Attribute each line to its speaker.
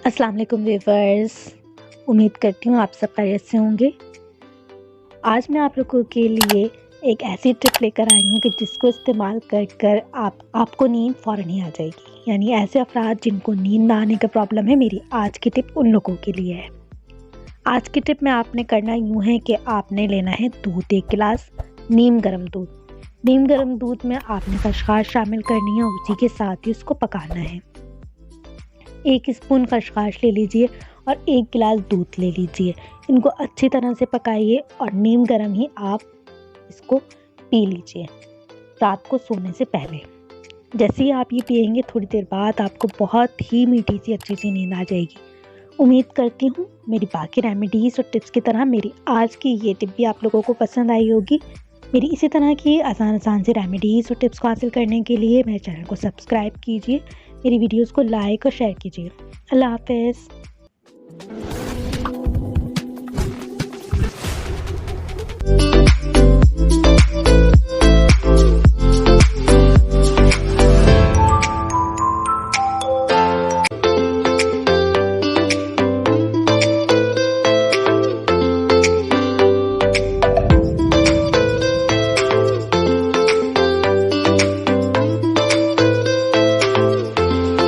Speaker 1: अस्सलाम वालेकुम व्यूअर्स। उम्मीद करती हूँ आप सब खैरियत से होंगे। आज मैं आप लोगों के लिए एक ऐसी टिप लेकर आई हूँ कि जिसको इस्तेमाल कर आपको नींद फ़ौरन ही आ जाएगी। यानी ऐसे अफराद जिनको नींद ना आने का प्रॉब्लम है, मेरी आज की टिप उन लोगों के लिए है। आज की टिप में आपने करना यूँ है कि आपने लेना है दूध, 1 गिलास नीम गर्म दूध। नीम गर्म दूध में आपने खसखस शामिल करनी है, उसी के साथ ही उसको पकाना है। 1 स्पून खसखस ले लीजिए और 1 गिलास दूध ले लीजिए। इनको अच्छी तरह से पकाइए और नीम गर्म ही आप इसको पी लीजिए रात को सोने से पहले। जैसे ही आप ये पिएंगे, थोड़ी देर बाद आपको बहुत ही मीठी सी अच्छी सी नींद आ जाएगी। उम्मीद करती हूँ मेरी बाकी रेमेडीज़ और टिप्स की तरह मेरी आज की ये टिप भी आप लोगों को पसंद आई होगी। मेरी इसी तरह की आसान से रेमेडीज़ और टिप्स को हासिल करने के लिए मेरे चैनल को सब्सक्राइब कीजिए, मेरी वीडियोस को लाइक और शेयर कीजिए। अल्लाह हाफ़िज़।